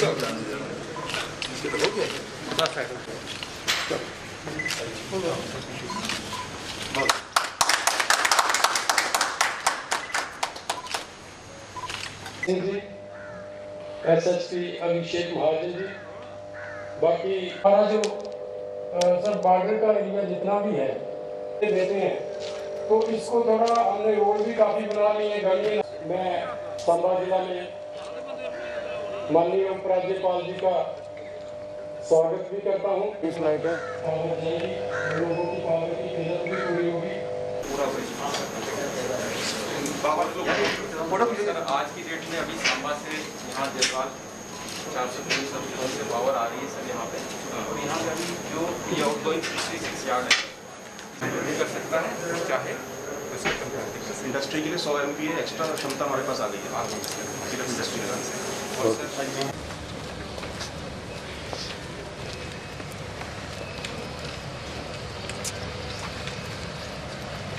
SSP अभिषेक महाजन जी, बाकी हमारा जो सर बॉर्डर का एरिया जितना भी है देते हैं, तो इसको थोड़ा हमने रोड भी काफ़ी बना लिए हैं गली। मैं सांबा जिला में माननीय उपराज्यपाल जी का स्वागत भी करता हूँ। इस लाइट है लोगों की पावर की खिदमत भी पूरी होगी। आज की डेट में अभी सांबा से यहाँ जयपाल 423 से पावर आ रही है सर यहाँ पे, और यहाँ पे अभी जो ये आउटगोइंग 66 यार्ड है भी कर सकता है चाहे इंडस्ट्री के लिए 100 MVA एक्स्ट्रा क्षमता हमारे पास आ गई है सिर्फ इंडस्ट्री के से। और सर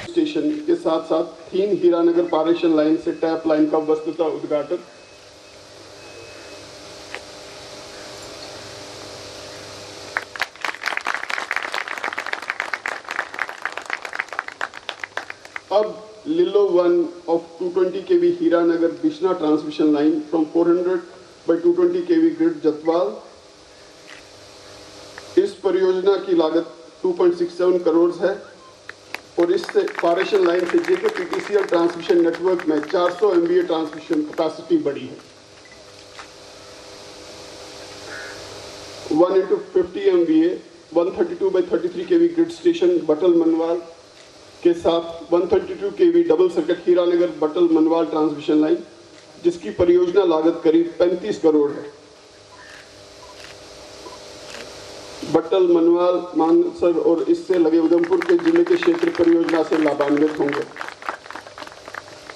स्टेशन के साथ साथ 3 हीरानगर पारेषण लाइन से टैप लाइन का वस्तुतः उद्घाटन। अब लिलो 1 of 220 kV Hiranagar Bishna transmission line from 400 by 220 kV grid Jatwal. इस परियोजना की लागत 2.67 करोड़ है और इससे पारेषण लाइन से जेके पीटीसीएल ट्रांसमिशन नेटवर्क में 400 MVA ट्रांसमिशन कैपेसिटी बढ़ी है। 1 into 50 MVA 132 by 33 kV grid station बटल मनवाल के साथ 132 kV डबल सर्किट हीरानगर बटल मनवाल ट्रांसमिशन लाइन, जिसकी परियोजना लागत करीब 35 करोड़ है। बटल मनवाल मानसर और इससे लगे उधमपुर के जिले के क्षेत्र परियोजना से लाभान्वित होंगे।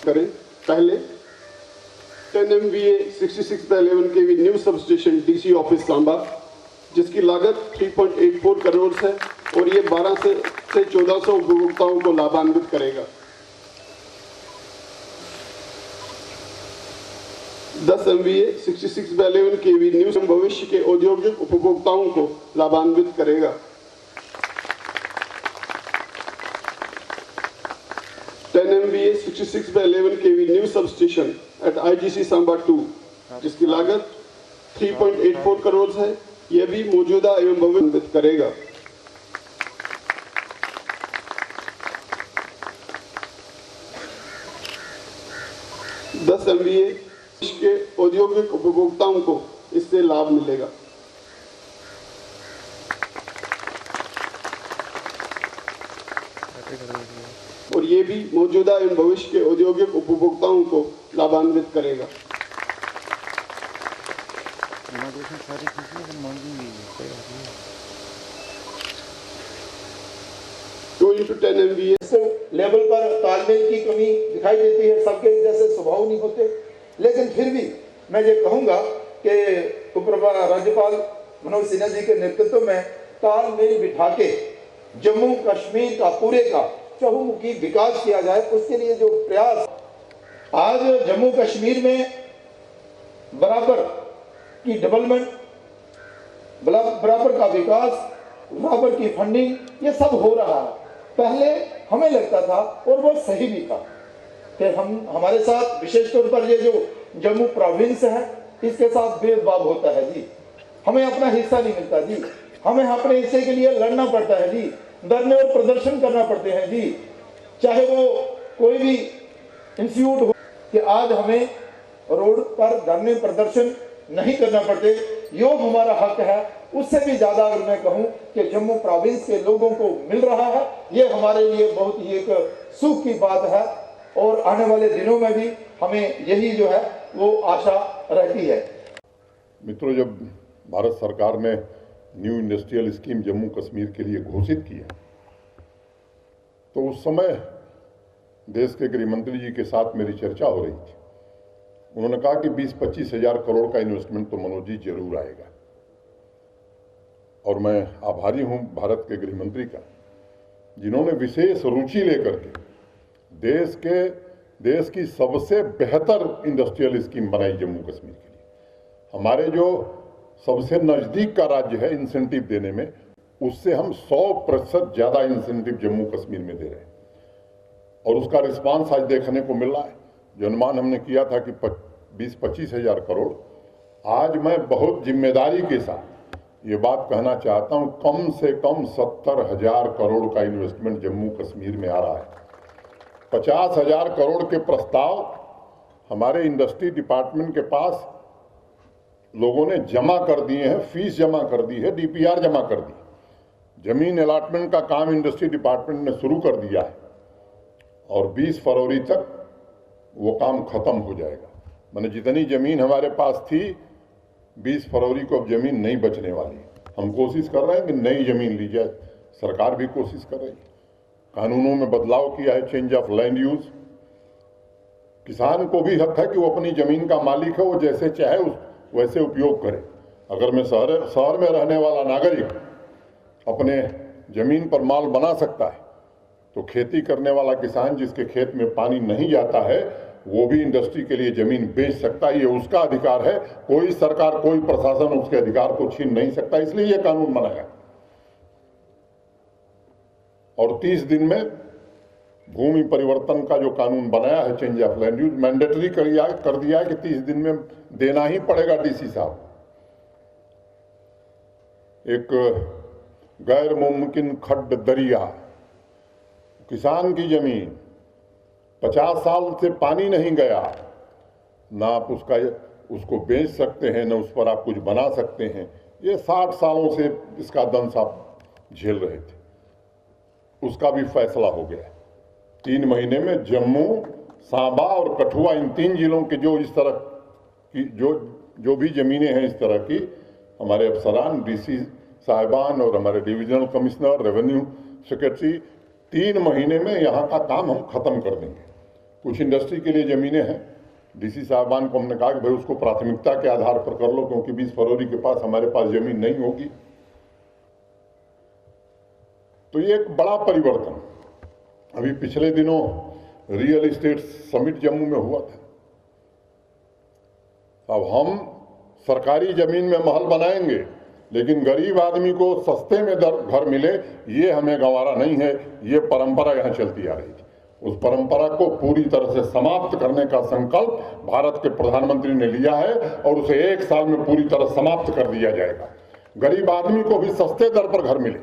करें पहले 10 MVA 66/11 kV new sub station DC office Samba, जिसकी लागत 3.84 करोड़ है और ये 12 से 1400 उपभोक्ताओं को लाभान्वित करेगा। 10 MVA 66/11 kV न्यू भविष्य के औद्योगिक उपभोक्ताओं को लाभान्वित करेगा। 10 MVA 66/11 kV new sub station at IGC Samba 2, जिसकी लागत 3.84 करोड़ है। यह भी मौजूदा एवं भविष्य करेगा। MVA के औद्योगिक उपभोक्ताओं को इससे लाभ मिलेगा। और ये भी मौजूदा एवं भविष्य के औद्योगिक उपभोक्ताओं को लाभान्वित करेगा। 2 into 10 MVA लेवल पर तालमेल की कमी दिखाई देती है। सबके जैसे स्वभाव नहीं होते, लेकिन फिर भी मैं ये कहूँगा कि राज्यपाल मनोज सिन्हा जी के नेतृत्व में तालमेल बिठा के जम्मू कश्मीर का पूरे का चहुमुखी विकास किया जाए। उसके लिए जो प्रयास आज जम्मू कश्मीर में बराबर की डेवलपमेंट, बराबर का विकास, बराबर की फंडिंग, ये सब हो रहा है। पहले हमें लगता था और वो सही भी था कि हमारे साथ विशेष तौर पर ये जो जम्मू प्रोविंस है इसके साथ भेदभाव होता है जी। हमें अपना हिस्सा नहीं मिलता जी, हमें अपने हिस्से के लिए लड़ना पड़ता है जी, धरने और प्रदर्शन करना पड़ते हैं जी। चाहे वो कोई भी इंस्टीट्यूट हो कि आज हमें रोड पर धरने प्रदर्शन नहीं करना पड़ते, यो हमारा हक है। उससे भी ज्यादा अगर मैं कहूं कि जम्मू प्रोविंस के लोगों को मिल रहा है, ये हमारे लिए बहुत ही एक सुख की बात है। और आने वाले दिनों में भी हमें यही जो है वो आशा रहती है। मित्रों, जब भारत सरकार ने new industrial scheme Jammu Kashmir के लिए घोषित किया तो उस समय देश के गृह मंत्री जी के साथ मेरी चर्चा हो रही थी। उन्होंने कहा कि 20-25 हजार करोड़ का इन्वेस्टमेंट तो मनोज जी जरूर आएगा, और मैं आभारी हूं भारत के गृह मंत्री का, जिन्होंने विशेष रुचि लेकर के देश की सबसे बेहतर इंडस्ट्रियल स्कीम बनाई जम्मू कश्मीर के लिए। हमारे जो सबसे नज़दीक का राज्य है इंसेंटिव देने में, उससे हम 100% ज़्यादा इंसेंटिव जम्मू कश्मीर में दे रहे हैं और उसका रिस्पांस आज देखने को मिल रहा है। जो अनुमान हमने किया था कि 20-25 हज़ार करोड़, आज मैं बहुत जिम्मेदारी के साथ ये बात कहना चाहता हूँ, कम से कम 70,000 करोड़ का इन्वेस्टमेंट जम्मू कश्मीर में आ रहा है। 50,000 करोड़ के प्रस्ताव हमारे इंडस्ट्री डिपार्टमेंट के पास लोगों ने जमा कर दिए हैं, फीस जमा कर दी है, डीपीआर जमा कर दी। जमीन अलॉटमेंट का काम इंडस्ट्री डिपार्टमेंट ने शुरू कर दिया है और 20 फरवरी तक वो काम खत्म हो जाएगा। मैंने जितनी जमीन हमारे पास थी, 20 फरवरी को अब जमीन नहीं बचने वाली। हम कोशिश कर रहे हैं कि नई जमीन ली जाए, सरकार भी कोशिश कर रही है। कानूनों में बदलाव किया है, चेंज ऑफ लैंड यूज। किसान को भी हक है कि वो अपनी जमीन का मालिक है, वो जैसे चाहे वैसे उपयोग करे। अगर मैं शहर में रहने वाला नागरिक अपने जमीन पर माल बना सकता है, तो खेती करने वाला किसान जिसके खेत में पानी नहीं जाता है, वो भी इंडस्ट्री के लिए जमीन बेच सकता है। ये उसका अधिकार है, कोई सरकार, कोई प्रशासन उसके अधिकार को छीन नहीं सकता। इसलिए ये कानून बनाया और 30 दिन में भूमि परिवर्तन का जो कानून बनाया है, change of land use, mandatory कर दिया है कि 30 दिन में देना ही पड़ेगा डीसी साहब। एक गैर मुमकिन खड्ड दरिया, किसान की जमीन 50 साल से पानी नहीं गया, ना आप उसको बेच सकते हैं, ना उस पर आप कुछ बना सकते हैं। ये 60 सालों से इसका दंश आप झेल रहे थे, उसका भी फैसला हो गया। 3 महीने में जम्मू, सांबा और कठुआ, इन 3 जिलों के जो इस तरह की जो भी जमीनें हैं इस तरह की, हमारे अफसरान, डीसी साहिबान और हमारे डिविजनल कमिश्नर, रेवेन्यू सेक्रेटरी, 3 महीने में यहाँ का काम हम खत्म कर देंगे। कुछ इंडस्ट्री के लिए ज़मीनें हैं, डीसी साहिबान को हमने कहा कि भाई उसको प्राथमिकता के आधार पर कर लो, क्योंकि 20 फरवरी के पास हमारे पास ज़मीन नहीं होगी। तो ये एक बड़ा परिवर्तन। अभी पिछले दिनों रियल एस्टेट समिट जम्मू में हुआ था। अब हम सरकारी ज़मीन में महल बनाएंगे, लेकिन गरीब आदमी को सस्ते में घर मिले, ये हमें गंवारा नहीं है। ये परंपरा यहाँ चलती आ रही थी। उस परंपरा को पूरी तरह से समाप्त करने का संकल्प भारत के प्रधानमंत्री ने लिया है और उसे 1 साल में पूरी तरह समाप्त कर दिया जाएगा। गरीब आदमी को भी सस्ते दर पर घर मिले,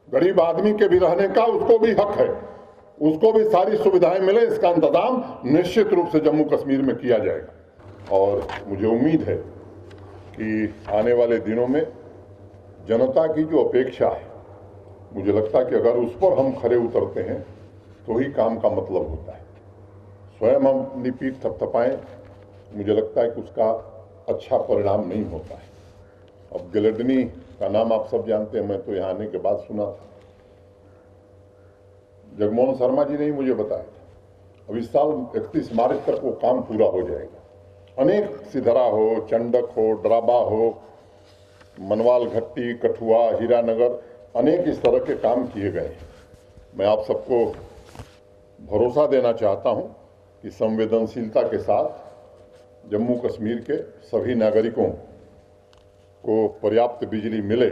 गरीब आदमी के भी रहने का उसको भी हक है, उसको भी सारी सुविधाएं मिले, इसका इंतजाम निश्चित रूप से जम्मू कश्मीर में किया जाएगा। और मुझे उम्मीद है कि आने वाले दिनों में जनता की जो अपेक्षा है, मुझे लगता है कि अगर उस पर हम खरे उतरते हैं तो ही काम का मतलब होता है। स्वयं हम अपनी पीठ थपथपाएं, मुझे लगता है कि उसका अच्छा परिणाम नहीं होता है। अब गिलेडनी का नाम आप सब जानते हैं, मैं तो यहाँ आने के बाद सुना था। जगमोहन शर्मा जी ने ही मुझे बताया था। अब इस साल 31 मार्च तक वो काम पूरा हो जाएगा। अनेक सिधरा हो, चंडक हो, ड्राबा हो, मनवाल घट्टी, कठुआ, हीरानगर, अनेक इस तरह के काम किए गए हैं। मैं आप सबको भरोसा देना चाहता हूं कि संवेदनशीलता के साथ जम्मू कश्मीर के सभी नागरिकों को पर्याप्त बिजली मिले,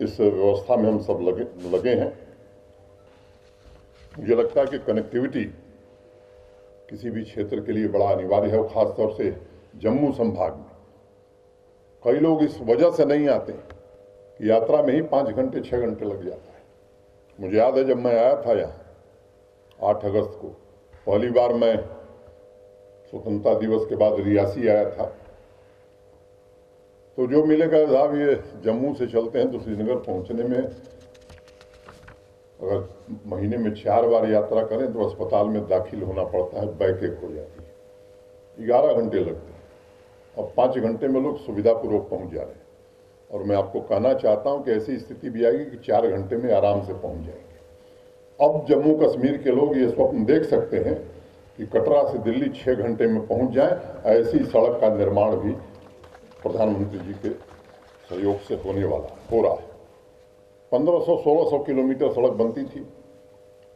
इस व्यवस्था में हम सब लगे हैं। मुझे लगता है कि कनेक्टिविटी किसी भी क्षेत्र के लिए बड़ा अनिवार्य है, और ख़ासतौर से जम्मू संभाग में। कई लोग इस वजह से नहीं आते कि यात्रा में ही 5 घंटे 6 घंटे लग जाता है। मुझे याद है जब मैं आया था यहाँ 8 अगस्त को, पहली बार मैं स्वतंत्रता दिवस के बाद रियासी आया था, तो जो मिलेगा साहब, ये जम्मू से चलते हैं तो श्रीनगर पहुँचने में अगर महीने में 4 बार यात्रा करें तो अस्पताल में दाखिल होना पड़ता है, बैक हो जाती है, 11 घंटे लगते हैं। अब 5 घंटे में लोग सुविधापूर्वक पहुंच जा रहे हैं। और मैं आपको कहना चाहता हूं कि ऐसी स्थिति भी आएगी कि 4 घंटे में आराम से पहुंच जाएंगे। अब जम्मू कश्मीर के लोग ये स्वप्न देख सकते हैं कि कटरा से दिल्ली 6 घंटे में पहुंच जाए। ऐसी सड़क का निर्माण भी प्रधानमंत्री जी के सहयोग से हो रहा है। 1500-1600 किलोमीटर सड़क बनती थी,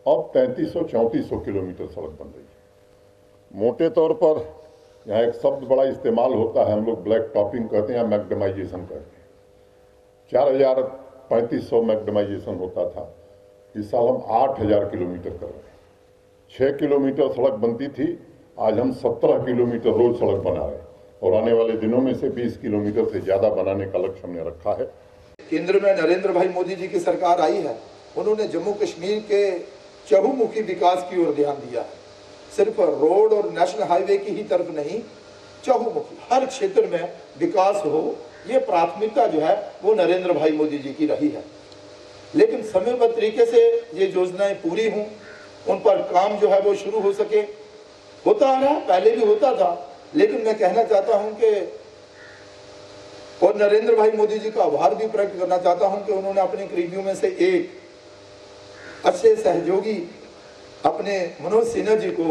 अब 3300-3400 किलोमीटर सड़क बन रही है। मोटे तौर पर यहाँ एक शब्द बड़ा इस्तेमाल होता है, हम लोग ब्लैक टॉपिंग कहते हैं या मैकडेमाइजेशन कहते हैं। 4,3500 मैकडेमाइजेशन होता था, इस साल हम 8,000 किलोमीटर कर रहे हैं। 6 किलोमीटर सड़क बनती थी, आज हम 17 किलोमीटर रोज सड़क बना रहे हैं और आने वाले दिनों में से 20 किलोमीटर से ज़्यादा बनाने का लक्ष्य हमने रखा है। केंद्र में नरेंद्र भाई मोदी जी की सरकार आई है, उन्होंने जम्मू कश्मीर के चहुमुखी विकास की ओर ध्यान दिया है। सिर्फ रोड और नेशनल हाईवे की ही तरफ नहीं, चहुमुखी हर क्षेत्र में विकास हो, ये प्राथमिकता जो है वो नरेंद्र भाई मोदी जी की रही है। लेकिन समयबद्ध तरीके से ये योजनाएं पूरी हों, उन पर काम जो है वो शुरू हो सके, होता आ रहा, पहले भी होता था। लेकिन मैं कहना चाहता हूं कि और नरेंद्र भाई मोदी जी का आभार भी प्रकट करना चाहता हूं कि उन्होंने अपने करीबियों में से एक अच्छे सहयोगी अपने मनोज सिन्हा जी को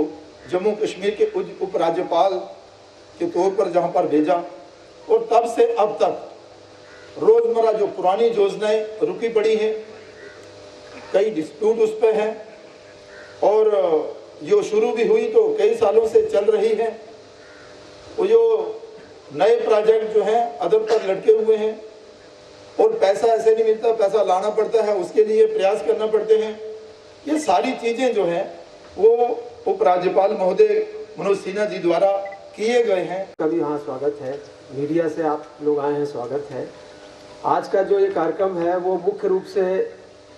जम्मू कश्मीर के उपराज्यपाल के तौर पर जहां पर भेजा, और तब से अब तक रोजमर्रा जो पुरानी योजनाएं रुकी पड़ी हैं, कई डिस्प्यूट उस पर हैं, और जो शुरू भी हुई तो कई सालों से चल रही है। वो जो नए प्रोजेक्ट जो हैं अदर पर लटके हुए हैं, और पैसा ऐसे नहीं मिलता, पैसा लाना पड़ता है, उसके लिए प्रयास करना पड़ते हैं। ये सारी चीजें जो हैं वो उपराज्यपाल महोदय मनोज सिन्हा जी द्वारा किए गए हैं। कभी यहाँ स्वागत है, मीडिया से आप लोग आए हैं, स्वागत है। आज का जो ये कार्यक्रम है वो मुख्य रूप से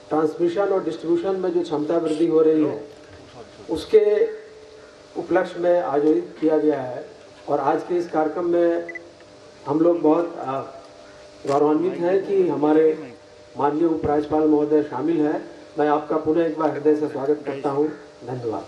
ट्रांसमिशन और डिस्ट्रीब्यूशन में जो क्षमता वृद्धि हो रही है उसके उपलक्ष्य में आयोजित किया गया है। और आज के इस कार्यक्रम में हम लोग बहुत गौरवान्वित हैं कि हमारे माननीय उपराज्यपाल महोदय शामिल हैं। मैं आपका पुनः एक बार हृदय से स्वागत करता हूँ। धन्यवाद।